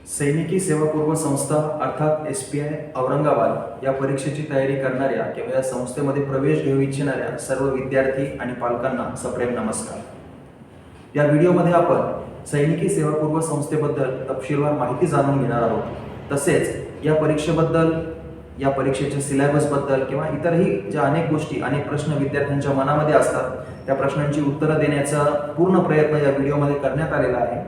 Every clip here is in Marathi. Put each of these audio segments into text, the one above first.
सैनिकी सेवापूर्व संस्था अर्थात SPI औरंगाबाद या परीक्षेची तयारी करणाऱ्या किंवा या संस्थेमध्ये प्रवेश घेऊ इच्छिणाऱ्या सर्व विद्यार्थी आणि पालकांना सप्रेम नमस्कार. या व्हिडिओमध्ये आपण सैनिकी सेवापूर्व संस्थेबद्दल तपशीलवार माहिती जाणून घेणार आहोत. तसेच या परीक्षेबद्दल, या परीक्षेच्या सिलेबसबद्दल किंवा इतरही ज्या अनेक गोष्टी, अनेक प्रश्न विद्यार्थ्यांच्या मनामध्ये असतात त्या प्रश्नांची उत्तरं देण्याचा पूर्ण प्रयत्न या व्हिडिओमध्ये करण्यात आलेला आहे.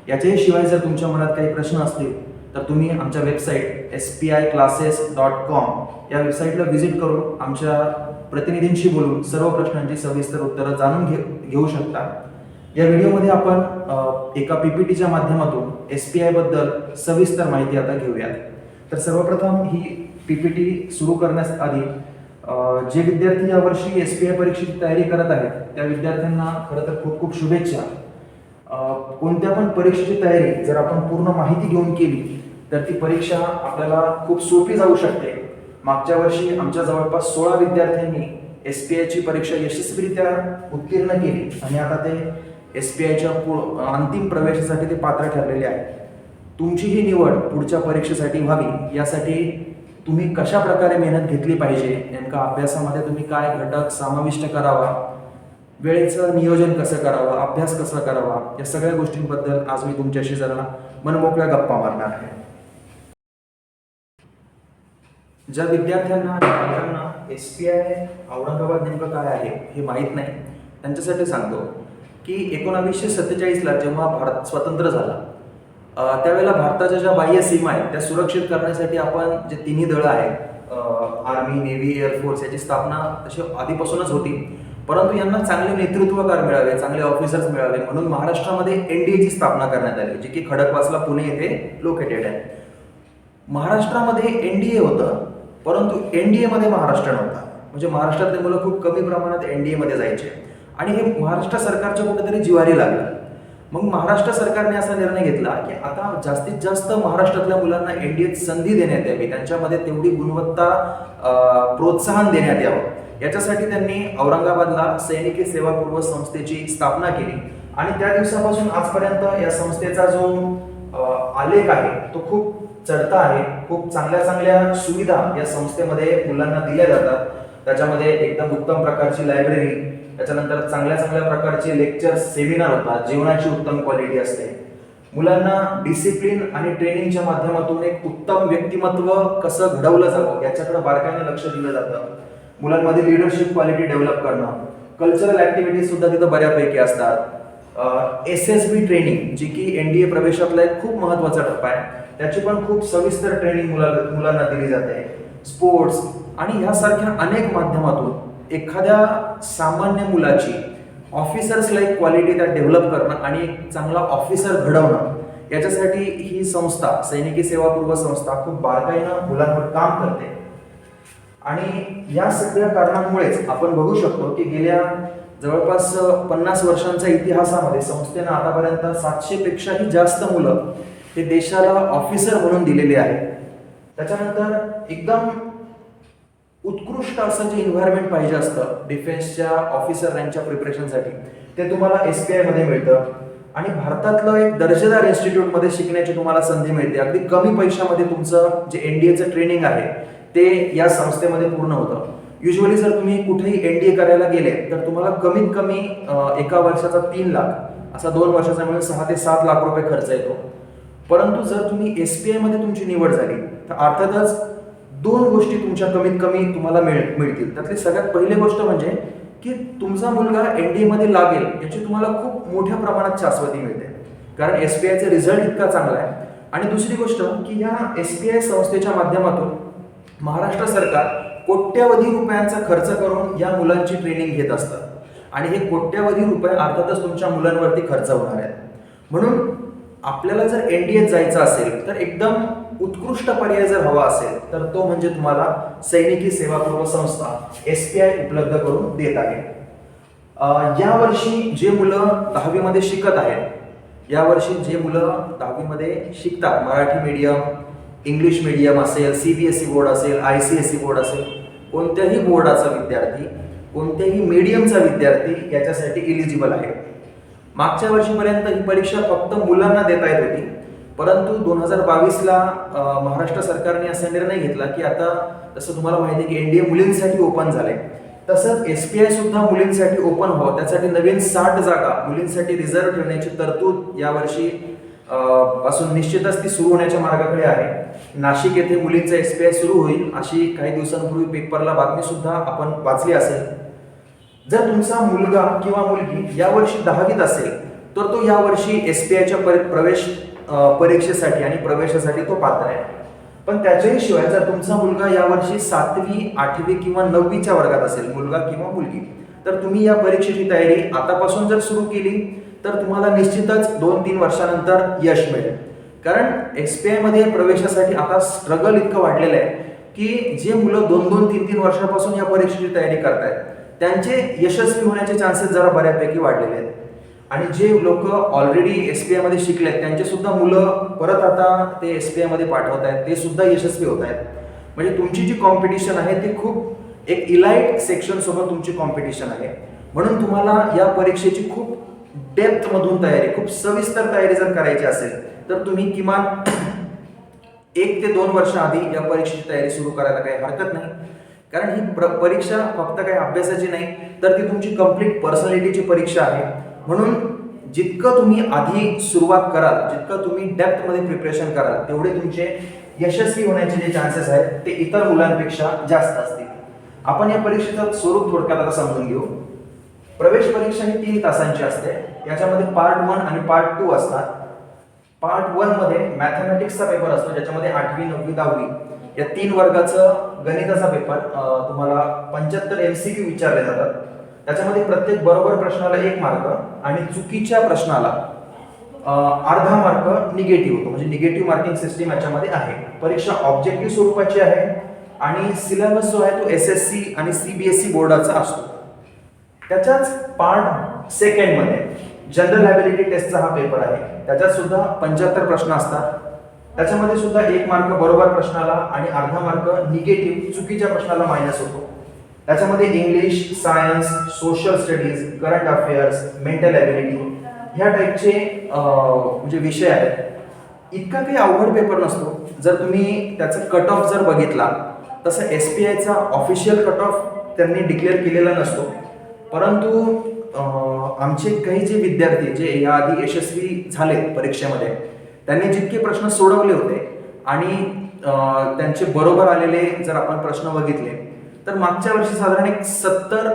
याच्याशिवाय जर तुमच्या मनात काही प्रश्न असतील तर तुम्ही आमच्या वेबसाईट spiclasses.com या वेबसाईटला व्हिजिट करून आमच्या प्रतिनिधींशी बोलून सर्व प्रश्नांची सविस्तर उत्तरं जाणून घेऊ शकता. या व्हिडिओमध्ये आपण एका PPTच्या माध्यमातून SPI बद्दल सविस्तर माहिती आता घेऊयात. तर सर्वप्रथम ही PPT सुरू करण्यास आधी जे विद्यार्थी यावर्षी SPI परीक्षेची तयारी करत आहेत त्या विद्यार्थ्यांना खरं तर खूप खूप शुभेच्छा. कोणत्या पण परीक्षेची तयारी जर आपण पूर्ण माहिती घेऊन केली तर ती परीक्षा आपल्याला खूप सोपी जाऊ शकते. मागच्या वर्षी आमच्या जवळपास 16 विद्यार्थ्यांनी SPIची परीक्षा यशस्वीरित्या उत्तीर्ण केली आणि आता ते SPIच्या अंतिम प्रवेशासाठी ते पात्र ठरलेले आहेत. तुमची ही निवड पुढच्या परीक्षेसाठी व्हावी यासाठी तुम्ही कशा प्रकारे मेहनत घेतली पाहिजे, नेमका अभ्यासामध्ये तुम्ही काय घटक समाविष्ट करावा, वेळेचं नियोजन कसं करावं, अभ्यास कसा करावा, या सगळ्या गोष्टींबद्दल आज मी तुमच्याशी जरा मनमोकळ्या गप्पा मारणार आहे. ज्या विद्यार्थ्यांना SPI औरंगाबाद नेमकं काय आहे हे माहीत नाही त्यांच्यासाठी सांगतो की 1947ला जेव्हा भारत स्वतंत्र झाला त्यावेळेला भारताच्या ज्या बाह्य सीमा आहेत त्या सुरक्षित करण्यासाठी आपण जे तिन्ही दळं आहेत, आर्मी, नेव्ही, एअरफोर्स, याची स्थापना तशी आधीपासूनच होती. परंतु यांना चांगले नेतृत्वकार मिळावे, चांगले ऑफिसर्स मिळावे म्हणून महाराष्ट्रामध्ये NDAची स्थापना करण्यात आली, जी की खडकवासला, पुणे येथे लोकेटेड आहे. महाराष्ट्रामध्ये NDA होतं परंतु NDA मध्ये महाराष्ट्र नव्हता. म्हणजे महाराष्ट्रातले मुलं खूप कमी प्रमाणात NDA मध्ये जायचे आणि हे महाराष्ट्र सरकारच्या कुठेतरी जिव्हारी लागलं. मग महाराष्ट्र सरकारने असा निर्णय घेतला की आता जास्तीत जास्त महाराष्ट्रातल्या मुलांना NDAत संधी देण्यात यावी, त्यांच्यामध्ये तेवढी गुणवत्ता प्रोत्साहन देण्यात यावं. याच्यासाठी त्यांनी औरंगाबादला सैनिकी सेवापूर्व संस्थेची स्थापना केली आणि त्या दिवसापासून आजपर्यंत या संस्थेचा जो आलेख आहे तो खूप चढता आहे. खूप चांगल्या चांगल्या सुविधा या संस्थेमध्ये मुलांना दिल्या जातात. त्याच्यामध्ये एकदम उत्तम प्रकारची लायब्ररी, त्याच्यानंतर चांगल्या चांगल्या प्रकारचे लेक्चर्स, सेमिनार होतात, जेवणाची उत्तम क्वालिटी असते. मुलांना डिसिप्लिन आणि ट्रेनिंगच्या माध्यमातून एक उत्तम व्यक्तिमत्व कसं घडवलं जावं याच्याकडे बारकाईने लक्ष दिलं जातं. मुलांमध्ये लिडरशिप क्वालिटी डेव्हलप करणं, कल्चरल ऍक्टिव्हिटीज सुद्धा तिथं बऱ्यापैकी असतात. SSB ट्रेनिंग, जी की NDA प्रवेशातला एक खूप महत्वाचा टप्पा आहे, त्याची पण खूप सविस्तर ट्रेनिंग मुलांना दिली जाते. स्पोर्ट्स आणि ह्यासारख्या अनेक माध्यमातून एखाद्या सामान्य मुलाची ऑफिसर्स लाईक क्वालिटी त्यात डेव्हलप करणं आणि एक चांगला ऑफिसर घडवणं, याच्यासाठी ही संस्था, सैनिकी सेवापूर्व संस्था, खूप बारकाईनं मुलांवर काम करते. आणि या सगळ्या कारणांमुळेच आपण बघू शकतो की गेल्या जवळपास 50 वर्षांच्या इतिहासामध्ये संस्थेनं आतापर्यंत 700 पेक्षाही जास्त मुलं हे देशाला ऑफिसर म्हणून दिलेले आहेत. त्याच्यानंतर एकदम उत्कृष्ट असं जे एन्व्हायरमेंट पाहिजे असतं डिफेन्सच्या ऑफिसर यांच्या प्रिपरेशनसाठी, ते तुम्हाला SPI मध्ये मिळतं. आणि भारतातलं एक दर्जेदार इन्स्टिट्यूटमध्ये शिकण्याची तुम्हाला संधी मिळते. अगदी कमी पैशामध्ये तुमचं जे NDAचं ट्रेनिंग आहे ते या संस्थेमध्ये पूर्ण होतं. युजली जर तुम्ही कुठेही NDA करायला गेले तर तुम्हाला कमीत कमी एका वर्षाचा 3 लाख, असा 2 वर्षाचा मिळून 6 ते 7 लाख रुपये खर्च येतो. परंतु जर तुम्ही SPI मध्ये तुमची निवड झाली तर अर्थातच 2 गोष्टी तुमच्या कमीत कमी तुम्हाला मिळतील. त्यातली सगळ्यात पहिली गोष्ट म्हणजे की तुमचा मुलगा NDA मध्ये लागेल याची तुम्हाला खूप मोठ्या प्रमाणात शाश्वती मिळते, कारण SPIचा रिझल्ट इतका चांगला आहे. आणि दुसरी गोष्ट की या SPI संस्थेच्या माध्यमातून महाराष्ट्र सरकार कोट्यवधी रुपयांचा खर्च करून या मुलांची ट्रेनिंग घेत असतं आणि हे कोट्यवधी रुपये अर्थातच तुमच्या मुलांवरती खर्च होणार आहेत. म्हणून आपल्याला जर NDAत जायचं असेल तर एकदम उत्कृष्ट पर्याय जर हवा असेल तर तो म्हणजे तुम्हाला सैनिकी सेवापूर्व संस्था SPI उपलब्ध करून देत आहे. यावर्षी जे मुलं 10वी मध्ये शिकत आहेत, यावर्षी जे मुलं 10वी मध्ये शिकतात, मराठी मीडियम, इंग्लिश मीडियम असेल, CBSE बोर्ड असेल, ICSE बोर्ड असेल, कोणत्याही बोर्डाचा विद्यार्थी, कोणत्याही मीडियमचा विद्यार्थी याच्यासाठी इलिजिबल आहे. मागच्या वर्षीपर्यंत ही परीक्षा फक्त मुलांना देता येत होती, परंतु 2022ला महाराष्ट्र सरकारने असा निर्णय घेतला की आता जसं तुम्हाला माहिती आहे की एनडीए मुलींसाठी ओपन झाले, तसंच एसपीआय सुद्धा मुलींसाठी ओपन व्हावं त्यासाठी नवीन 60 जागा मुलींसाठी रिझर्व्ह ठेवण्याची तरतूद यावर्षी पासून निश्चितच ती सुरू होण्याच्या मार्गाकडे आहे. नाशिक येथे मुलींचा एसपीआय सुरू होईल अशी काही दिवसांपूर्वी पेपरला बातमी सुद्धा आपण वाचली असेल. जर तुमचा मुलगा किंवा मुलगी यावर्षी 10वीत असेल तर तो यावर्षी एसपीआयच्या प्रवेश परीक्षेसाठी आणि प्रवेशासाठी तो पात्र आहे. पण त्याच्याही शिवाय जर तुमचा मुलगा यावर्षी 7वी, 8वी किंवा 9वीच्या वर्गात असेल, मुलगा किंवा मुलगी, तर तुम्ही या परीक्षेची तयारी आतापासून जर सुरू केली तर तुम्हाला निश्चितच 2-3 वर्षानंतर यश मिळेल. कारण एसपीआय मध्ये प्रवेशासाठी आता स्ट्रगल इतकं वाढलेलं आहे की जे मुलं 2-2, 3-3 वर्षापासून या परीक्षेची तयारी करतायत त्यांचे यशस्वी होण्याचे चान्सेस जरा बऱ्यापैकी वाढलेले आहेत. आणि जे लोक ऑलरेडी एसपीआय मध्ये शिकलेत त्यांचे सुद्धा मुलं परत आता ते एसपीआय मध्ये पाठवत आहेत, ते सुद्धा यशस्वी होत आहेत. म्हणजे तुमची जी कॉम्पिटिशन आहे ती खूप एक इलाइट सेक्शन सोबत तुमची कॉम्पिटिशन आहे. म्हणून तुम्हाला या परीक्षेची खूप डेप्थ मधून तयारी, खूप सविस्तर तयारी जर करायची असेल तर तुम्ही किमान 1 ते 2 वर्ष आधी या परीक्षेची तयारी सुरू करायला काही हरकत नाही. कारण ही परीक्षा फक्त काही अभ्यासाची नाही तर ती तुमची कम्प्लीट पर्सनॅलिटीची परीक्षा आहे. म्हणून जितकं तुम्ही आधी सुरुवात कराल, जितकं तुम्ही डेप्थमध्ये प्रिपरेशन कराल तेवढे तुमचे यशस्वी होण्याचे जे चान्सेस आहेत ते इतर मुलांपेक्षा जास्त असतील. आपण या परीक्षेचं स्वरूप थोडक्यात आता समजून घेऊ. प्रवेश परीक्षा ही 3 तासांची असते. याच्यामध्ये पार्ट 1 आणि पार्ट 2 असतात. पार्ट 1 मध्ये मॅथमॅटिक्सचा पेपर असतो ज्याच्यामध्ये 8वी, 9वी, 10वी या 3 वर्गाचं गणिताचा पेपर तुम्हाला 75 MCQ विचारले जातात. त्याच्यामध्ये प्रत्येक बरोबर प्रश्नाला 1 मार्क आणि चुकीच्या प्रश्नाला अर्धा मार्क निगेटिव्ह होतो. म्हणजे निगेटिव्ह मार्किंग सिस्टीम याच्यामध्ये आहे. परीक्षा ऑब्जेक्टिव्ह स्वरूपाची आहे आणि सिलेबस जो आहे तो SSC आणि CBSE बोर्डाचा असतो. त्याच्याच पार्ट 2 मध्ये जनरल ॲबिलिटी टेस्टचा हा पेपर आहे. त्याच्यात सुद्धा 75 प्रश्न असतात. त्याच्यामध्ये सुद्धा 1 मार्क बरोबर प्रश्नाला आणि अर्धा मार्क निगेटिव्ह चुकीच्या प्रश्नाला मायनस होतो. त्याच्यामध्ये English, science, social studies, current affairs, mental ability ह्या टाईपचे म्हणजे विषय आहेत. इतका काही अवघड पेपर नसतो. जर तुम्ही त्याचा कट ऑफ जर बघितला तसं एसपीआयचा ऑफिशियल कट ऑफ त्यांनी डिक्लेअर केलेला नसतो. परंतु आमचे काही जे विद्यार्थी जे याआधी यशस्वी झाले परीक्षेमध्ये त्यांनी जितके प्रश्न सोडवले होते आणि त्यांचे बरोबर आलेले जर आपण प्रश्न बघितले तर मागच्या वर्षी साधारण एक 70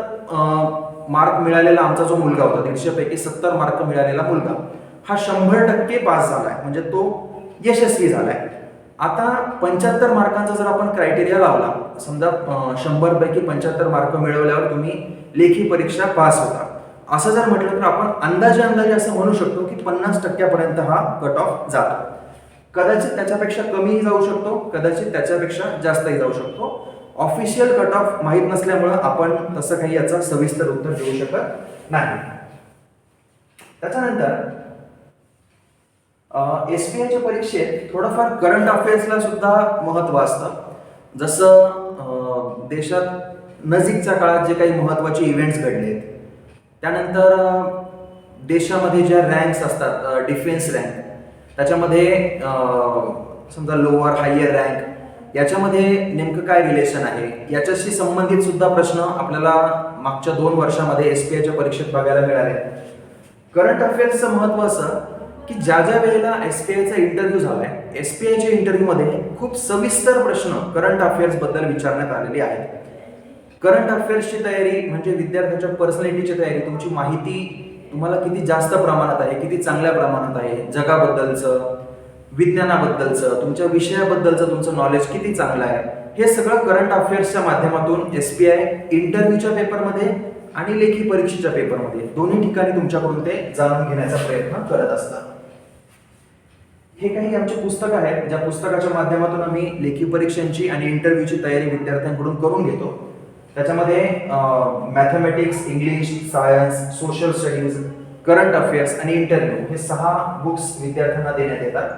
मार्क मिळालेला आमचा जो मुलगा होता, 150 पैकी 70 मार्क मिळालेला मुलगा हा 100% पास झालाय. म्हणजे तो यशस्वी झालाय. आता 75 मार्कांचा जर आपण क्रायटेरिया लावला, समजा 100 पैकी 75 मार्क मिळवल्यावर तुम्ही लेखी परीक्षा पास होता असं जर म्हटलं तर आपण अंदाजे असं म्हणू शकतो की 50% हा कट ऑफ जातो. कदाचित त्याच्यापेक्षा कमीही जाऊ शकतो, कदाचित त्याच्यापेक्षा जास्तही जाऊ शकतो. ऑफिशियल कट ऑफ माहीत नसल्यामुळं आपण तसं काही याचं सविस्तर उत्तर देऊ शकत नाही. त्याच्यानंतर एसपीआयच्या परीक्षेत थोडंफार करंट अफेअर्सला सुद्धा महत्त्व असतं. जसं देशात नजीकच्या काळात जे काही महत्त्वाचे इव्हेंट्स घडलेत, त्यानंतर देशामध्ये ज्या रँक्स असतात, डिफेन्स रँक, त्याच्यामध्ये समजा लोअर हायर रँक याच्यामध्ये नेमकं काय रिलेशन आहे याच्याशी संबंधित सुद्धा प्रश्न आपल्याला मागच्या 2 वर्षामध्ये एसपीआयच्या परीक्षेत बघायला मिळाले. करंट अफेअर्सचं महत्त्व असं की ज्या वेळेला एसपीआयचा इंटरव्ह्यू झालाय, एसपीआयच्या इंटरव्ह्यूमध्ये खूप सविस्तर प्रश्न करंट अफेअर्स बद्दल विचारण्यात आलेले आहेत. करंट अफेअर्सची तयारी म्हणजे विद्यार्थ्याच्या पर्सनॅलिटीची तयारी, तुमची माहिती तुम्हाला किती जास्त प्रमाणात आहे, किती चांगल्या प्रमाणात आहे, जगाबद्दलचं, विज्ञानाबद्दलचं, तुमच्या विषयाबद्दलचं तुमचं नॉलेज किती चांगलं आहे, हे सगळं करंट अफेअर्सच्या माध्यमातून एसपीआय इंटरव्ह्यूच्या पेपरमध्ये आणि लेखी परीक्षेच्या पेपरमध्ये दोन्ही ठिकाणी तुमच्याकडून ते जाणून घेण्याचा प्रयत्न करत असतात. हे काही आमचे पुस्तक आहेत ज्या पुस्तकाच्या माध्यमातून आम्ही लेखी परीक्षांची आणि इंटरव्ह्यूची तयारी विद्यार्थ्यांकडून करून घेतो. त्याच्यामध्ये mathematics, English, science, social studies, current affairs आणि इंटरव्ह्यू हे 6 बुक्स विद्यार्थ्यांना देण्यात येतात.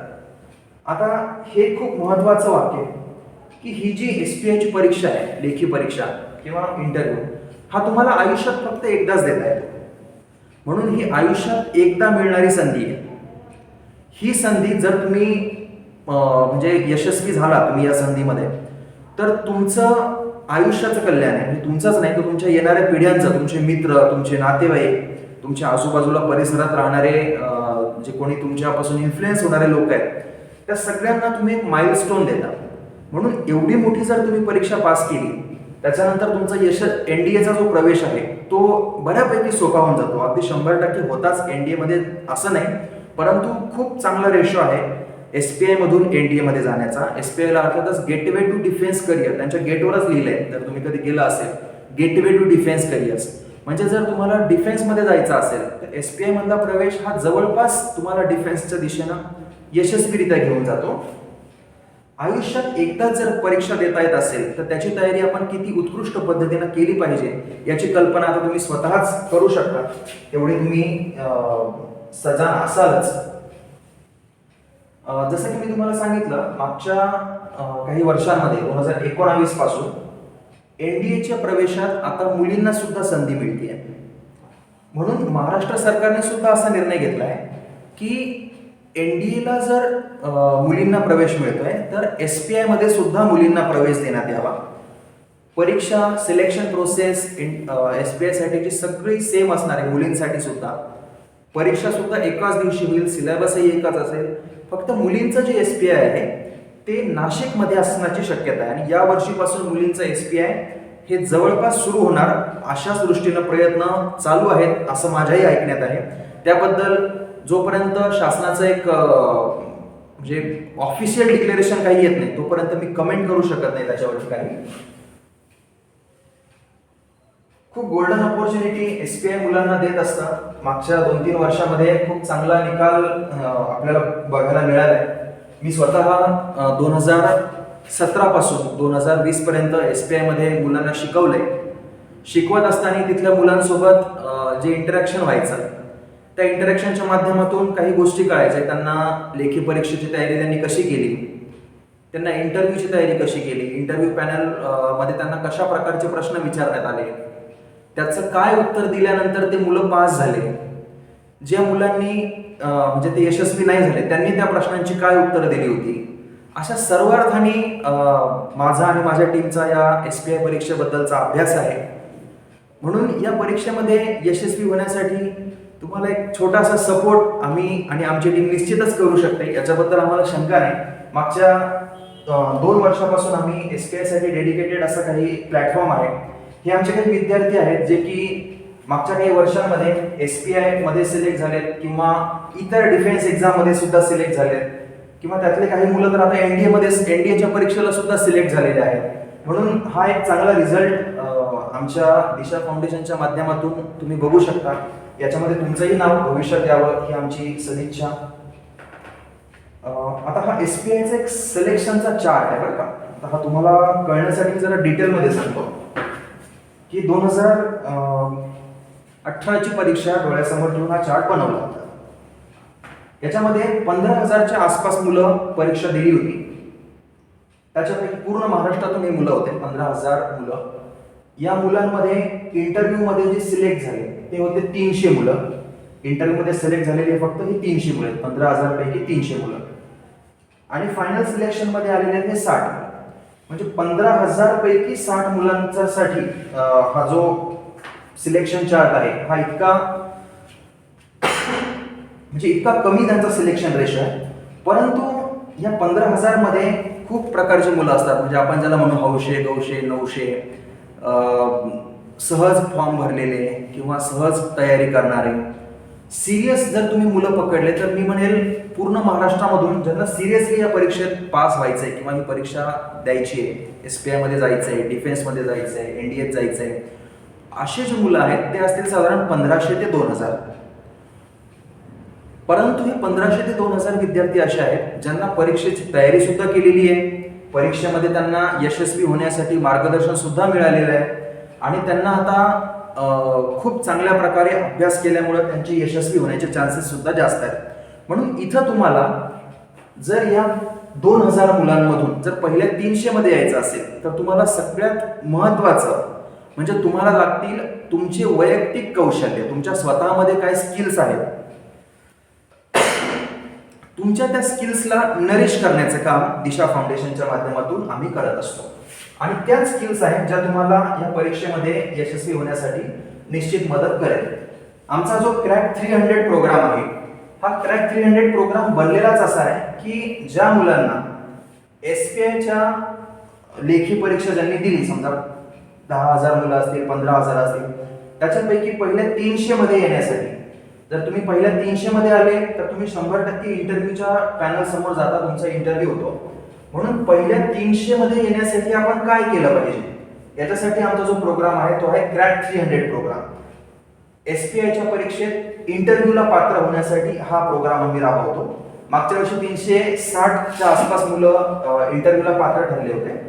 आता हे खूप महत्त्वाचं वाक्य की ही जी एसपीआयची परीक्षा आहे, लेखी परीक्षा किंवा इंटरव्ह्यू, हा तुम्हाला आयुष्यात फक्त एकदाच देता येतो. म्हणून ही आयुष्यात एकदा मिळणारी संधी आहे. ही संधी जर तुम्ही म्हणजे यशस्वी झाला तुम्ही या संधीमध्ये, तर तुमचं आयुष्याचं कल्याण आहे. म्हणजे तुमचंच नाही तर तुमच्या येणाऱ्या पिढ्यांचं, तुमचे मित्र, तुमचे नातेवाईक, तुमच्या आजूबाजूला परिसरात राहणारे जे कोणी तुमच्यापासून इन्फ्लुएन्स होणारे लोक आहेत, त्या सगळ्यांना तुम्ही एक माइलस्टोन देता. म्हणून एवढी मोठी जर तुम्ही परीक्षा पास केली, त्याच्यानंतर तुमचा एनडीएचा जो प्रवेश आहे तो बऱ्यापैकी सोपा होऊन जातो. अगदी 100% होताच एनडीए मध्ये असं नाही, परंतु खूप चांगला रेशो आहे एसपीआय मधून एनडीए मध्ये जाण्याचा. एसपीआयला अर्थातच गेटवे टू डिफेन्स करिअर त्यांच्या गेटवरच लिहिलंय, जर तुम्ही कधी गेला असेल, गेटवे टू डिफेन्स करिअर्स. म्हणजे जर तुम्हाला डिफेन्समध्ये जायचं असेल तर एसपीआय मधला प्रवेश हा जवळपास तुम्हाला डिफेन्सच्या दिशेनं यशस्वीरित्या घेऊन जातो. आयुष्यात एकदाच जर परीक्षा देता येत असेल तर त्याची तयारी आपण किती उत्कृष्ट पद्धतीनं केली पाहिजे याची कल्पना आता तुम्ही स्वतःच करू शकता, तेवढी तुम्ही सजान असालच. जसं की मी तुम्हाला सांगितलं, मागच्या काही वर्षांमध्ये 2019 पासून एनडीएच्या प्रवेशात आता मुलींना सुद्धा संधी मिळते. म्हणून महाराष्ट्र सरकारने सुद्धा असा निर्णय घेतला आहे की एनडीएला जर मुलींना प्रवेश मिळतोय तर एसपीआय मध्ये सुद्धा मुलींना प्रवेश देण्यात यावा. परीक्षा सिलेक्शन प्रोसेस एसपीआय साठीची सगळी सेम असणार आहे. मुलींसाठी सुद्धा परीक्षा सुद्धा एकाच दिवशी होईल, सिलेबसही एकच असेल. फक्त मुलींचं जे एसपीआय आहे ते नाशिकमध्ये असण्याची शक्यता आहे आणि या वर्षीपासून मुलींचं एसपीआय हे जवळपास सुरू होणार अशाच दृष्टीनं प्रयत्न चालू आहेत असं माझ्याही ऐकण्यात आहे. त्याबद्दल जोपर्यंत शासनाचं एक म्हणजे ऑफिशियल डिक्लेरेशन काही येत नाही तोपर्यंत मी कमेंट करू शकत नाही त्याच्यावरती काही. खूप गोल्डन अपॉर्च्युनिटी एसपीआय मुलांना देत असतात. मागच्या 2-3 वर्षामध्ये खूप चांगला निकाल आपल्याला बघायला मिळालाय. मी स्वतः 2017 पासून 2020 पर्यंत एसपीआय मध्ये मुलांना शिकवलंय. शिकवत असताना तिथल्या मुलांसोबत जे इंटरॅक्शन व्हायचं त्या इंटरॅक्शनच्या माध्यमातून काही गोष्टी कळायच्या. त्यांना लेखी परीक्षेची तयारी त्यांनी कशी केली, त्यांना इंटरव्ह्यूची तयारी कशी केली, इंटरव्ह्यू पॅनल मध्ये त्यांना कशा प्रकारचे प्रश्न विचारण्यात आले, त्याचं काय उत्तर दिल्यानंतर ते मुलं पास झाले, ज्या मुलांनी म्हणजे ते यशस्वी नाही झाले त्यांनी त्या प्रश्नांची काय उत्तरं दिली होती. अशा सर्व अर्थाने माझा आणि माझ्या टीमचा या एसपीआय परीक्षेबद्दलचा अभ्यास आहे. म्हणून या परीक्षेमध्ये यशस्वी होण्यासाठी तुम्हाला एक छोटासा सपोर्ट आम्ही आणि आमची टीम निश्चितच करू शकते, याच्याबद्दल आम्हाला शंका नाही. मागच्या 2 वर्षापासून आम्ही एसपीआय साठी डेडिकेटेड असं काही प्लॅटफॉर्म आहे. हे आमचे काही विद्यार्थी आहेत जे की मागच्या काही वर्षांमध्ये एसपीआय मध्ये सिलेक्ट झालेत किंवा इतर डिफेन्स एक्झाम मध्ये सुद्धा सिलेक्ट झालेत किंवा त्यातले काही मुलं तर आता एनडीएच्या परीक्षेला सुद्धा सिलेक्ट झालेले आहेत. म्हणून हा एक चांगला रिझल्ट आमच्या दिशा फाउंडेशनच्या माध्यमातून तुम्ही बघू शकता. याच्यामध्ये तुमचंही नाव भविष्यात यावं ही आमची सदिच्छा. आता हा एसपीआयचा एक सिलेक्शनचा चार्ट आहे बरं का. आता हा तुम्हाला कळण्यासाठी जरा डिटेलमध्ये सांगतो की 2018ची परीक्षा डोळ्यासमोर ठेवून हा चार्ट बनवला होता. याच्यामध्ये 15,000च्या आसपास मुलं परीक्षा दिली होती. त्याच्यापैकी पूर्ण महाराष्ट्रातून हे मुलं होते, 15,000 मुलं. या मुलांमध्ये इंटरव्ह्यू मध्ये जे सिलेक्ट झाले ते होते 300 मुलं. इंटरव्ह्यू मध्ये सिलेक्ट झालेले फक्त हे 300 मुलं आहेत, 15,000 पैकी 300 मुलं. आणि फायनल सिलेक्शन मध्ये आलेले आहेत हे 60. म्हणजे 15,000 पैकी 60 मुलांचा साठी हा जो सिलेक्शन चार्ट आहे हा इतका म्हणजे इतका कमी त्यांचा सिलेक्शन रेशो आहे. परंतु या 15,000 मध्ये खूप प्रकारची मुलं असतात. म्हणजे आपण ज्याला म्हणू हौशे, गौशे, नवशे, सहज फॉर्म भरलेले किंवा सहज तयारी करणारे. सिरियस जर तुम्ही मुलं पकडले तर मी म्हणेल पूर्ण महाराष्ट्रामधून ज्यांना सिरियसली या परीक्षेत पास व्हायचंय किंवा ही परीक्षा द्यायची आहे, एसपीआय मध्ये जायचंय, डिफेन्स मध्ये जायचंय, एनडीएत जायचंय, असे जे मुलं आहेत ते असतील साधारण 1,500 ते 2,000. परंतु हे 1,500 ते 2,000 विद्यार्थी असे आहेत ज्यांना परीक्षेची तयारी सुद्धा केलेली आहे, परीक्षेमध्ये त्यांना यशस्वी होण्यासाठी मार्गदर्शन सुद्धा मिळालेलं आहे आणि त्यांना आता खूप चांगल्या प्रकारे अभ्यास केल्यामुळे त्यांचे यशस्वी होण्याचे चान्सेस सुद्धा जास्त आहेत. म्हणून इथं तुम्हाला जर या 2,000 मुलांमधून जर पहिल्या 300 मध्ये यायचं असेल तर तुम्हाला सगळ्यात महत्त्वाचं म्हणजे तुम्हाला लागतील तुमचे वैयक्तिक कौशल्य, तुमच्या स्वतःमध्ये काय स्किल्स आहेत तुमच्या त्या स्किल्सला नरिश करण्याचं काम दिशा फाउंडेशनच्या माध्यमातून आम्ही करत असतो. आणि त्याच स्किल्स आहेत ज्या तुम्हाला या परीक्षेमध्ये यशस्वी होण्यासाठी निश्चित मदत करेल. आमचा जो क्रॅक 300 प्रोग्राम आहे, हा क्रॅक 300 प्रोग्राम बनलेलाच असा आहे की ज्या मुलांना SPIच्या लेखी परीक्षा ज्यांनी दिली, समजा 10,000 मुलं असतील, 15,000 असतील, त्याच्यापैकी पहिल्या 300 मध्ये येण्यासाठी, जर तुम्ही पहिल्या 300 मध्ये आले तर तुम्ही 100% इंटरव्ह्यूच्या पॅनल समोर जाता, तुमचा इंटरव्ह्यू होतो. म्हणून पहिल्या 300 मध्ये येण्यासाठी आपण काय केलं पाहिजे, याच्यासाठी आमचा जो प्रोग्राम आहे तो आहे क्रॅक 300 प्रोग्राम. SPIच्या परीक्षेत इंटरव्ह्यूला पात्र होण्यासाठी हा प्रोग्राम आम्ही राबवतो. मागच्या वर्षी 360च्या आसपास मुलं इंटरव्ह्यूला पात्र ठरले होते.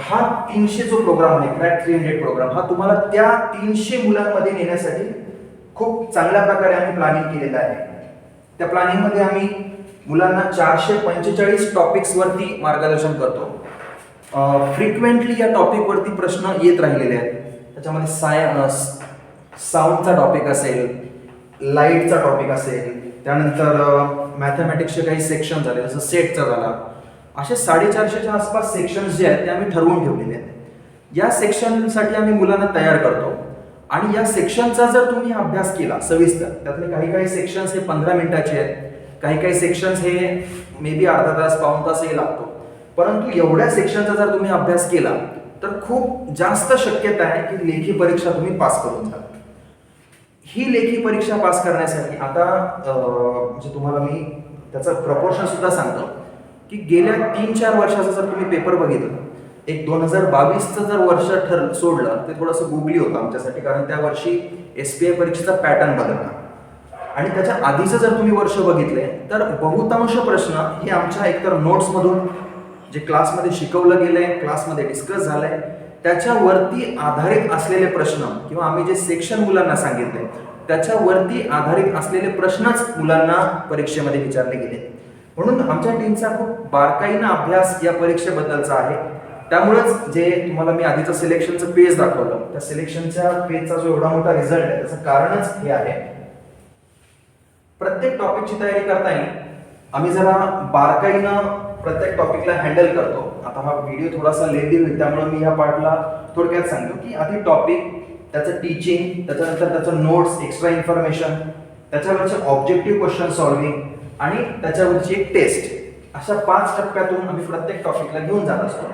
हा 300 जो प्रोग्राम आहे क्रॅक 300 प्रोग्राम, हा तुम्हाला त्या 300 मुलांमध्ये नेण्यासाठी खूप चांगल्या प्रकारे आम्ही प्लॅनिंग केलेलं आहे. त्या प्लॅनिंग मध्ये आम्ही मुलांना 445 टॉपिक्स वरती मार्गदर्शन करतो. फ्रिक्वेंटली या टॉपिक वरती प्रश्न येत राहिलेले आहेत. त्याच्यामध्ये साऊंडचा टॉपिक असेल, लाईटचा टॉपिक असेल, त्यानंतर मॅथमॅटिक्सचे काही सेक्शन झाले, जसं सेटचा झाला, असे 450च्या आसपास सेक्शन्स जे आहेत ते आम्ही ठरवून ठेवलेले आहेत. या सेक्शनसाठी आम्ही मुलांना तयार करतो. आणि या सेक्शनचा जर तुम्ही अभ्यास केला सविस्तर, त्यातले काही सेक्शन्स हे 15 मिनिटाचे आहेत, काही सेक्शन्स हे मे बी अर्धा तास, पाऊण तासही लागतो. परंतु एवढ्या सेक्शनचा जर तुम्ही अभ्यास केला तर खूप जास्त शक्यता आहे की लेखी परीक्षा तुम्ही पास करून जाल. ही लेखी परीक्षा पास करण्यासाठी आता म्हणजे तुम्हाला मी त्याचं प्रपोर्शन सुद्धा सांगतो की गेल्या 3-4 वर्षाचा जर तुम्ही पेपर बघितला, एक 2022चं जर वर्ष सोडलं ते थोडंसं गुगली होतं आमच्यासाठी, कारण त्या वर्षी SPI परीक्षेचा पॅटर्न बदलला. आणि त्याच्या आधीचं जर तुम्ही वर्ष बघितले तर बहुतांश प्रश्न हे आमच्या एकतर नोट्समधून जे क्लासमध्ये शिकवलं गेलंय, क्लासमध्ये डिस्कस झालंय, त्याच्यावरती आधारित असलेले प्रश्न किंवा आम्ही जे सेक्शन मुलांना सांगितले त्याच्यावरती आधारित असलेले प्रश्नच मुलांना परीक्षेमध्ये विचारले गेले. म्हणून आमच्या टीमचा खूप बारकाईनं अभ्यास या परीक्षेबद्दलचा आहे. त्यामुळेच जे तुम्हाला मी आधीचं सिलेक्शनचं पेज दाखवलं, त्या सिलेक्शनच्या पेजचा जो एवढा मोठा रिझल्ट आहे त्याचं कारणच हे आहे. प्रत्येक टॉपिकची तयारी करताना आम्ही जरा बारकाईनं प्रत्येक टॉपिकला हँडल करतो. आता हा व्हिडिओ थोडासा लेंदी होईल, त्यामुळे मी या पार्टला थोडक्यात सांगतो की आधी टॉपिक, त्याचं टीचिंग, त्याच्यानंतर त्याचं नोट्स, एक्स्ट्रा इन्फॉर्मेशन, त्याच्यावरचे ऑब्जेक्टिव्ह क्वेश्चन सॉल्व्हिंग आणि त्याच्यावरची एक टेस्ट, अशा 5 टप्प्यातून आम्ही प्रत्येक टॉपिकला घेऊन जात असतो.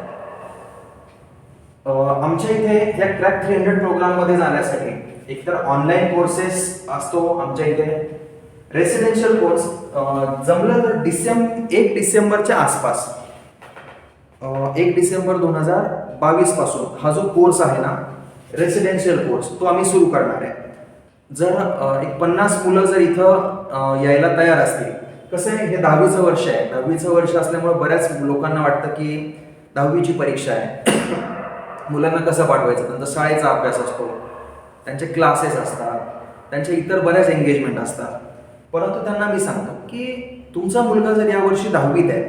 आमच्या इथे या क्रॅक 300 प्रोग्राम मध्ये जाण्यासाठी एकतर ऑनलाईन कोर्सेस असतो आमच्या इथे, रेसिडेन्शियल कोर्स जमलं तर 1 डिसेंबरच्या आसपास, 1 डिसेंबर 2022 पासून हा जो कोर्स आहे ना रेसिडेन्शियल कोर्स, तो आम्ही सुरू करणार आहे. जर एक 50 मुलं जर इथं यायला तयार असतील, कसं आहे, हे 10वीचं वर्ष आहे. 10वीचं वर्ष असल्यामुळे बऱ्याच लोकांना वाटतं की 10वीची परीक्षा आहे, मुलांना कसं पाठवायचं, त्यांचा शाळेचा अभ्यास असतो, त्यांचे क्लासेस असतात, त्यांच्या इतर बऱ्याच एंगेजमेंट असतात. परंतु त्यांना मी सांगतो की तुमचा मुलगा जर यावर्षी 10वीत आहे,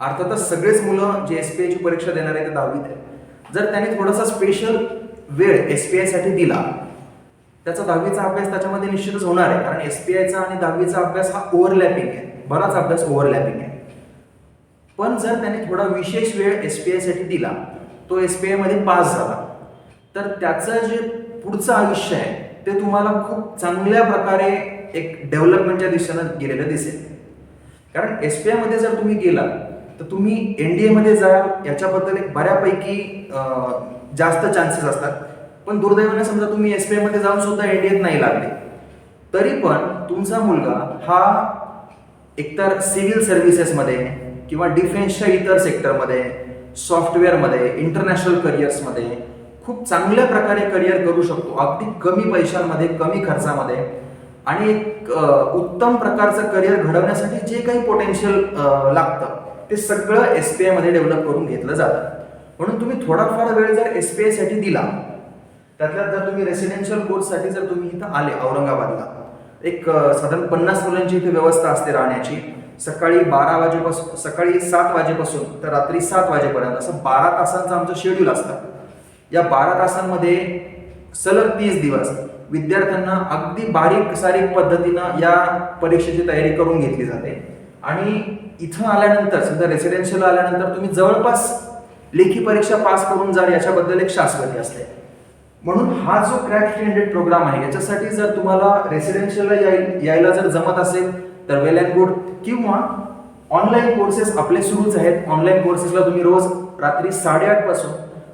अर्थातच सगळेच मुलं जे SPIची परीक्षा देणार आहे ते 10वीत आहे, जर त्याने थोडासा स्पेशल वेळ SPIसाठी दिला, त्याचा 10वीचा अभ्यास त्याच्यामध्ये निश्चितच होणार आहे. कारण SPIचा आणि 10वीचा अभ्यास हा ओव्हरलॅपिंग आहे, बराच अभ्यास ओव्हरलॅपिंग आहे. पण जर त्याने थोडा विशेष वेळ SPIसाठी दिला, तो SPI मध्ये पास झाला, तर त्याचं जे पुढचं आयुष्य आहे ते तुम्हाला खूप चांगल्या प्रकारे एक डेव्हलपमेंटच्या दिशेनं गेलेलं दिसेल. कारण SPI मध्ये जर तुम्ही गेला तर तुम्ही NDA मध्ये जाल याच्याबद्दल एक बऱ्यापैकी जास्त चान्सेस असतात. पण दुर्दैवाने समजा तुम्ही SPI मध्ये जाऊन सुद्धा NDAत नाही लागले, तरी पण तुमचा मुलगा हा एकतर सिव्हिल सर्व्हिसेसमध्ये किंवा डिफेन्सच्या इतर सेक्टरमध्ये, सॉफ्टवेअरमध्ये, इंटरनॅशनल करिअर्समध्ये खूप चांगल्या प्रकारे करिअर करू शकतो, अगदी कमी पैशांमध्ये, कमी खर्चामध्ये. आणि एक उत्तम प्रकारचं करिअर घडवण्यासाठी जे काही पोटेन्शियल लागतं ते सगळं SPI मध्ये डेव्हलप करून घेतलं जातं. म्हणून तुम्ही थोडाफार वेळ जर SPI साठी दिला, त्यातल्यात जर तुम्ही रेसिडेन्शियल कोर्ससाठी जर तुम्ही इथं आले औरंगाबादला, एक साधारण 50 मुलांची इथे व्यवस्था असते राहण्याची. सकाळी 7 वाजेपासून तर रात्री 7 वाजेपर्यंत असं 12 तासांचं आमचं शेड्यूल असतं. या 12 तासांमध्ये सलग 30 दिवस विद्यार्थ्यांना अगदी बारीक सारीक पद्धतीनं या परीक्षेची तयारी करून घेतली जाते. आणि इथं आल्यानंतर सुद्धा रेसिडेन्शियल आल्यानंतर तुम्ही जवळपास लेखी परीक्षा पास करून जाल याच्याबद्दल एक शाश्वती असते. म्हणून हा जो क्रॅक 300 प्रोग्राम आहे याच्यासाठी जर तुम्हाला रेसिडेन्शियलला यायला जर जमत असेल तर वेल अँड गुड, किंवा ऑनलाईन कोर्सेस आपले सुरूच आहेत. ऑनलाईन कोर्सेसला तुम्ही रोज रात्री 8:30 पासून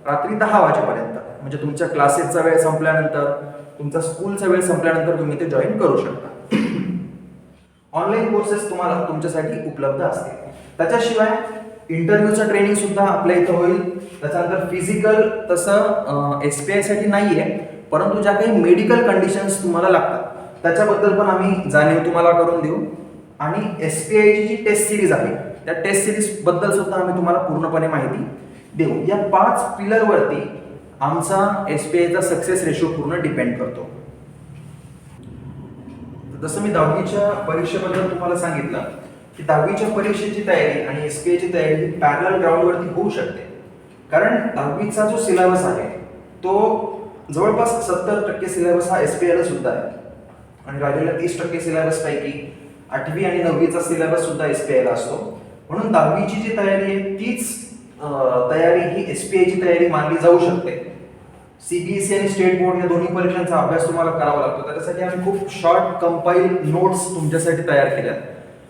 रात्री 10 वाजेपर्यंत, म्हणजे तुमच्या क्लासेसचा वेळ संपल्यानंतर, तुमचा स्कूलचा वेळ संपल्यानंतर तुम्ही ते जॉईन करू शकता. ऑनलाईन कोर्सेस तुम्हाला तुमच्यासाठी उपलब्ध असतील. त्याच्याशिवाय इंटरव्ह्यूचं ट्रेनिंग सुद्धा आपल्या इथं होईल. त्याच्यानंतर फिजिकल तसं SPI साठी नाही आहे, परंतु ज्या काही मेडिकल कंडिशन्स तुम्हाला लागतात त्याच्याबद्दल पण आम्ही जाणीव तुम्हाला करून देऊ. आणि SPI ची जी टेस्ट सिरीज आहे त्या टेस्ट सिरीज बद्दल सुद्धा आम्ही तुम्हाला पूर्णपणे माहिती देऊ. या 5 पिलरवरती आमचा SPI चा सक्सेस रेशो पूर्ण डिपेंड करतो. जसं मी 10वीच्या परीक्षेबद्दल तुम्हाला सांगितलं की 10वीच्या परीक्षेची तयारी आणि SPI ची तयारी ही पॅरलल ग्राउंडवरती होऊ शकते. कारण 10वीचा जो सिलेबस आहे तो जवळपास 70% सिलेबस हा SPI ला सुद्धा आहे, आणि राहिलेल्या 30% सिलेबस पैकी 8वी आणि 9वीचा सिलेबस सुद्धा SPI ला असतो. म्हणून 10वीची जी तयारी आहे तीच तयारी ही SPI ची तयारी मानली जाऊ शकते. CBSE आणि स्टेट बोर्ड या दोन्ही परीक्षांचा अभ्यास तुम्हाला करावा लागतो. त्याच्यासाठी आम्ही खूप शॉर्ट कंपाईल नोट्स तुमच्यासाठी तयार केल्यात.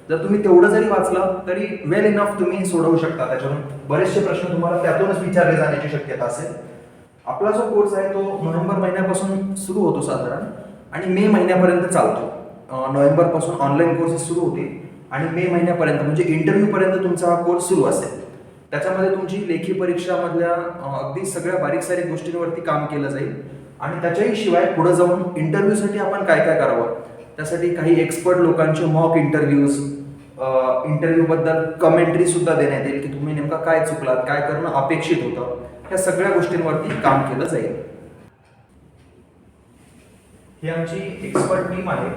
जर तुम्ही तेवढं जरी वाचलं तरी वेल इनफ तुम्ही सोडवू शकता. त्याच्यातून बरेचसे प्रश्न तुम्हाला त्यातूनच विचारले जाण्याची शक्यता असेल. आपला जो कोर्स आहे तो नोव्हेंबर महिन्यापासून सुरू होतो साधारण, आणि मे महिन्यापर्यंत चालतो. नोव्हेंबरपासून ऑनलाईन कोर्सेस सुरू होतील आणि मे महिन्यापर्यंत म्हणजे इंटरव्ह्यूपर्यंत तुमचा हा कोर्स सुरू असेल. त्याच्यामध्ये तुमची लेखी परीक्षामधल्या अगदी सगळ्या बारीक सारीक गोष्टींवरती काम केलं जाईल. आणि त्याच्याही शिवाय पुढे जाऊन इंटरव्ह्यूसाठी आपण काय काय करावं, त्यासाठी काही एक्सपर्ट लोकांचे मॉक इंटरव्ह्यूज, इंटरव्ह्यूबद्दल कमेंट्री सुद्धा देण्यात येईल की तुम्ही नेमका काय चुकलात, काय करणं अपेक्षित होतं, या सगळ्या गोष्टींवरती काम केलं जाईल. ही आमची एक्सपर्ट टीम आहे,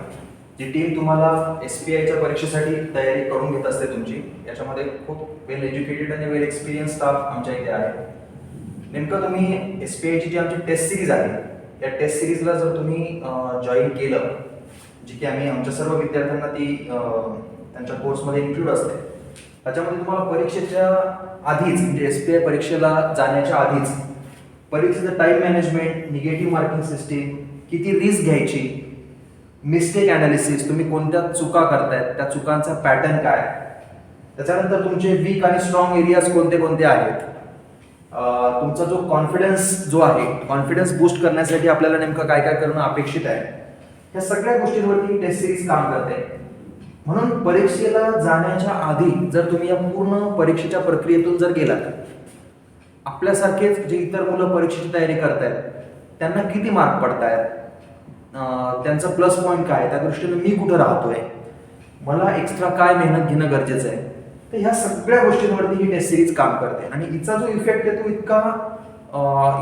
जी टीम तुम्हाला SPIच्या परीक्षेसाठी तयारी करून घेत असते तुमची. याच्यामध्ये खूप वेल एज्युकेटेड आणि वेल एक्सपिरियन्स स्टाफ आमच्या इथे आहे. नेमकं तुम्ही SPIची जी आमची टेस्ट सिरीज आहे या टेस्ट सिरीजला जर तुम्ही जॉईन केलं, जी की आम्ही आमच्या सर्व विद्यार्थ्यांना ती त्यांच्या कोर्समध्ये इन्क्लूड असते. त्याच्यामध्ये तुम्हाला परीक्षेच्या आधीच म्हणजे SPI परीक्षेला जाण्याच्या आधीच परीक्षेचं time management, negative marking system, किती रिस्क घ्यायची, मिस्टेक ॲनालिसिस, तुम्ही कोणत्या चुका करतायत, त्या चुकांचा पॅटर्न काय, त्याच्यानंतर तुमचे वीक आणि स्ट्रॉंग एरियाज कोणते कोणते आहेत, तुमचा जो कॉन्फिडन्स जो आहे, कॉन्फिडन्स बूस्ट करण्यासाठी आपल्याला नेमकं काय काय करणं अपेक्षित आहे, या सगळ्या गोष्टींवरती टेस्ट सिरीज काम करते. म्हणून परीक्षेला जाण्याच्या आधी जर तुम्ही या पूर्ण परीक्षेच्या प्रक्रियेतून जर गेलात, आपल्यासारखेच जे इतर मुलं परीक्षेची तयारी करतायत त्यांना किती मार्क पडतायत, त्यांचा प्लस पॉईंट काय, त्या दृष्टीने मी कुठं राहतोय, मला एक्स्ट्रा काय मेहनत घेणं गरजेचं आहे, तर ह्या सगळ्या गोष्टींवरती ही टेस्ट सिरीज काम करते. आणि हिचा जो इफेक्ट आहे तो इतका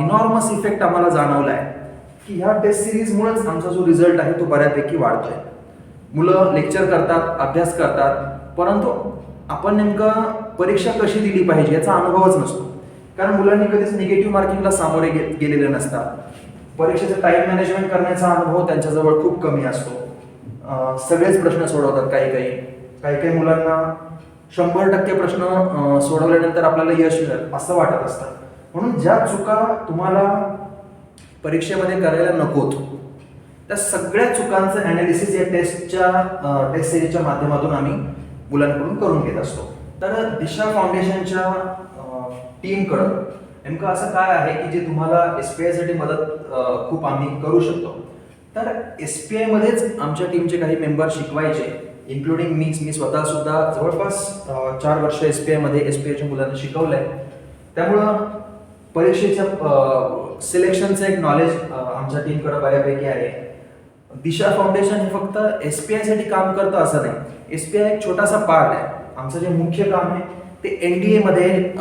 इनॉर्मस इफेक्ट आम्हाला जाणवला आहे की ह्या टेस्ट सिरीजमुळेच आमचा जो रिझल्ट आहे तो बऱ्यापैकी वाढतोय. मुलं लेक्चर करतात, अभ्यास करतात, परंतु आपण नेमकं परीक्षा कशी दिली पाहिजे याचा अनुभवच नसतो. कारण मुलांनी कधीच निगेटिव्ह मार्किंगला सामोरे गेलेले नसतात. परीक्षेचं टाइम मॅनेजमेंट करण्याचा अनुभव त्यांच्याजवळ खूप कमी असतो. सगळेच प्रश्न सोडवतात. काही मुलांना 100% प्रश्न सोडवल्यानंतर आपल्याला यश मिळेल असं वाटत असतं. म्हणून ज्या चुका तुम्हाला परीक्षेमध्ये करायला नकोत त्या सगळ्या चुकांचं ॲनालिसिस या टेस्ट सिरीजच्या माध्यमातून आम्ही मुलांकडून करून घेत असतो. तर दिशा फाउंडेशनच्या टीमकडं नेमकं असं काय आहे की जे तुम्हाला SPI साठी मदत खूप आम्ही करू शकतो. तर SPI मध्येच आमच्या टीमचे काही मेंबर शिकवायचे, इन्क्लुडिंग मी स्वतः सुद्धा जवळपास 4 वर्ष SPI मध्ये SPIच्या मुलांना शिकवलंय. त्यामुळं परीक्षेच्या सिलेक्शनचं एक नॉलेज आमच्या टीमकडे बऱ्यापैकी आहे. दिशा फाउंडेशन हे फक्त SPI साठी काम करतं असं नाही. SPI एक छोटासा पार्ट आहे. आमचं जे मुख्य काम आहे ते NDA मध्ये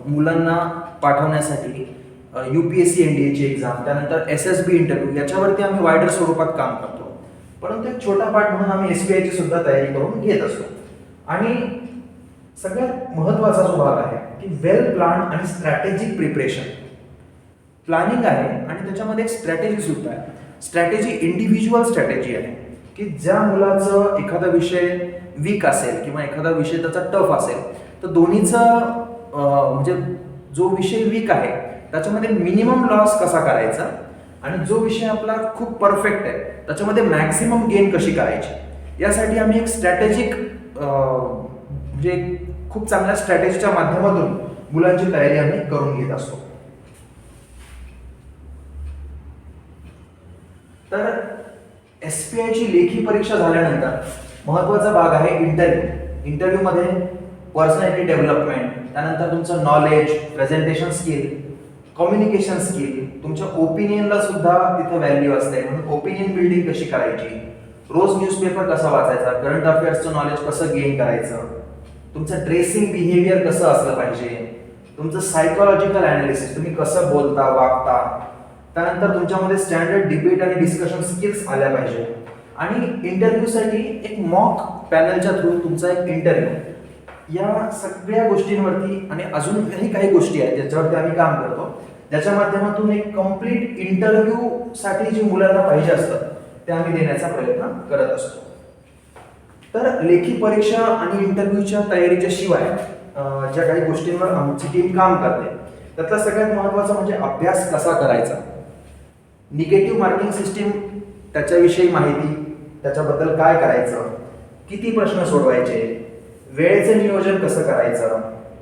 मुलांना पाठवण्यासाठी UPSC NDA ची एक्झाम, त्यानंतर SSB इंटरव्ह्यू, याच्यावरती आम्ही वायडर स्वरूपात काम करतो. परंतु एक छोटा पार्ट म्हणून आम्ही SPI ची सुद्धा तयारी करून घेत असतो. आणि सगळ्यात महत्त्वाचा जो भाग आहे की वेल प्लॅन आणि स्ट्रॅटेजिक प्रिपरेशन. प्लॅनिंग आहे आणि त्याच्यामध्ये एक स्ट्रॅटेजी सुद्धा आहे. स्ट्रॅटेजी इंडिव्हिज्युअल स्ट्रॅटेजी आहे की ज्या मुलाचं एखादा विषय वीक असेल किंवा एखादा विषय त्याचा टफ असेल तर दोन्हीचा म्हणजे जो विषय वीक आहे त्याच्यामध्ये मिनिमम लॉस कसा करायचा आणि जो विषय आपला खूप परफेक्ट आहे त्याच्यामध्ये मॅक्सिमम गेन कशी करायची यासाठी आम्ही एक स्ट्रॅटेजिक म्हणजे खूप चांगल्या स्ट्रॅटेजीच्या माध्यमातून मुलांची तयारी आम्ही करून घेत असतो. तर SPI ची लेखी परीक्षा झाल्यानंतर महत्वाचा भाग आहे इंटरव्ह्यू मध्ये पर्सनॅलिटी डेव्हलपमेंट, त्यानंतर तुमचं knowledge, presentation skill, communication skill, तुमच्या ओपिनियनला सुद्धा तिथे व्हॅल्यू असते म्हणून ओपिनियन बिल्डिंग कशी करायची, रोज न्यूजपेपर कसा वाचायचा, करंट अफेअर्सचं नॉलेज कसं गेन करायचं, तुमचं ड्रेसिंग बिहेवियर कसं असलं पाहिजे, तुमचं सायकोलॉजिकल अनालिसिस तुम्ही कसं बोलता वागता, त्यानंतर तुमच्यामध्ये स्टँडर्ड डिबेट आणि डिस्कशन स्किल्स आल्या पाहिजे आणि इंटरव्ह्यूसाठी एक मॉक पॅनलच्या थ्रू तुमचा एक इंटरव्ह्यू या सगळ्या गोष्टींवरती आणि अजूनही काही गोष्टी आहेत ज्याच्यावरती आम्ही काम करतो ज्याच्या माध्यमातून एक कम्प्लीट इंटरव्ह्यू साठी जी मुलांना पाहिजे असतं ते आम्ही देण्याचा प्रयत्न करत असतो. तर लेखी परीक्षा आणि इंटरव्ह्यूच्या तयारीच्या शिवाय ज्या काही गोष्टींवर आमची टीम काम करते त्यातला सगळ्यात महत्त्वाचा म्हणजे अभ्यास कसा करायचा, निगेटिव्ह मार्किंग सिस्टीम त्याच्याविषयी माहिती, त्याच्याबद्दल काय करायचं, किती प्रश्न सोडवायचे, वेळेचं नियोजन कसं करायचं,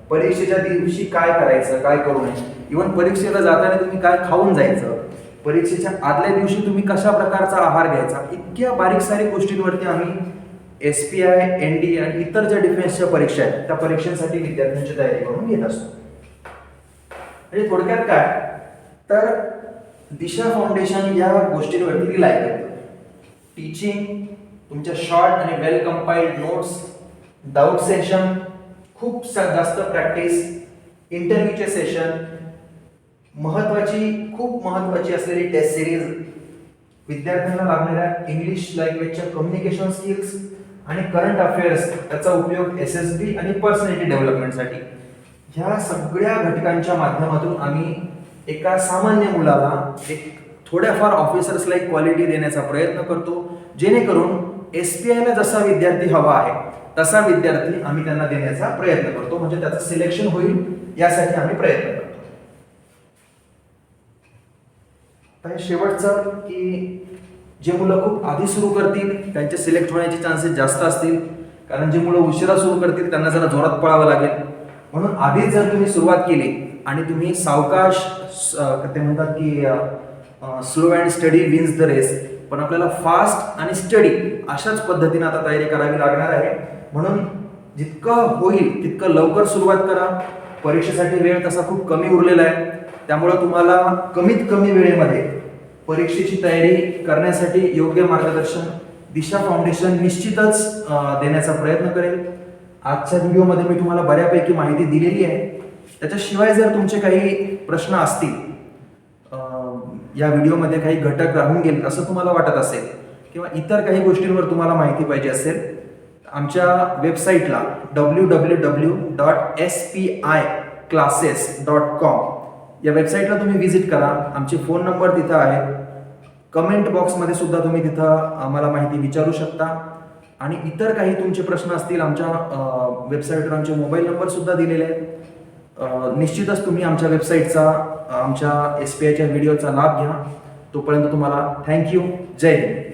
परीक्षेच्या दिवशी काय करायचं काय करू नये, इव्हन परीक्षेला जाताना तुम्ही काय खाऊन जायचं, परीक्षेच्या आदल्या दिवशी तुम्ही कशा प्रकारचा आहार घ्यायचा, इतक्या बारीक सारीक गोष्टींवरती आम्ही SPI, ND आणि इतर ज्या डिफेन्सच्या परीक्षा आहेत त्या परीक्षांसाठी विद्यार्थ्यांची तयारी करून घेत असतो. म्हणजे थोडक्यात काय तर दिशा फाउंडेशन या गोष्टींवरती रिलाय करतं. टीचिंग, तुमच्या शॉर्ट आणि वेल कंपाइल्ड नोट्स, डाऊट सेशन, खूप जास्त प्रॅक्टिस, इंटरव्ह्यूचे सेशन, खूप महत्वाची असलेली टेस्ट सिरीज, विद्यार्थ्यांना लागणाऱ्या इंग्लिश लँग्वेजच्या कम्युनिकेशन स्किल्स आणि करंट अफेअर्स त्याचा उपयोग SSB आणि पर्सनॅलिटी डेव्हलपमेंटसाठी ह्या सगळ्या घटकांच्या माध्यमातून आम्ही एका सामान्य मुलाला एक थोड्याफार ऑफिसर्स लाईक क्वालिटी देण्याचा प्रयत्न करतो जेणेकरून SPI ला जसा विद्यार्थी हवा आहे तसा विद्यार्थी आम्ही त्यांना देण्याचा प्रयत्न करतो म्हणजे त्याचं सिलेक्शन होईल यासाठी आम्ही प्रयत्न करतो. तर शेवटचं की जे मुलं खूप आधी सुरू करतील त्यांचे सिलेक्ट होण्याचे चान्सेस जास्त असतील कारण जे मुलं उशिरा सुरू करतील त्यांना जरा जोरात पळावं लागेल म्हणून आधीच जर तुम्ही सुरुवात केली आणि तुम्ही सावकाश ते म्हणतात की slow and steady wins the race पण आपल्याला फास्ट आणि स्टडी अशाच पद्धतीने आता तयारी करावी लागणार आहे म्हणून जितकं होईल तितकं लवकर सुरुवात करा. परीक्षेसाठी वेळ तसा खूप कमी उरलेला आहे त्यामुळे तुम्हाला कमीत कमी वेळेमध्ये परीक्षेची तयारी करण्यासाठी योग्य मार्गदर्शन दिशा फाउंडेशन निश्चितच देण्याचा प्रयत्न करेल. आजच्या व्हिडिओमध्ये मी तुम्हाला बऱ्यापैकी माहिती दिलेली आहे. त्याच्याशिवाय जर तुमचे काही प्रश्न असतील या व्हिडिओमध्ये काही घटक राहून गेले असं तुम्हाला वाटत असेल किंवा इतर काही गोष्टींवर तुम्हाला माहिती पाहिजे असेल आमच्या वेबसाईटला www.spiclasses.com या वेबसाईटला तुम्ही व्हिजिट करा. आमचे फोन नंबर तिथं आहेत. कमेंट बॉक्समध्ये सुद्धा तुम्ही तिथं आम्हाला माहिती विचारू शकता आणि इतर काही तुमचे प्रश्न असतील आमच्या वेबसाईटवर आमचे मोबाईल नंबर सुद्धा दिलेले आहेत. निश्चितच तुम्ही आमच्या वेबसाईटचा आमच्या SPIच्या व्हिडिओचा लाभ घ्या. तोपर्यंत तुम्हाला थँक्यू. जय हिंद.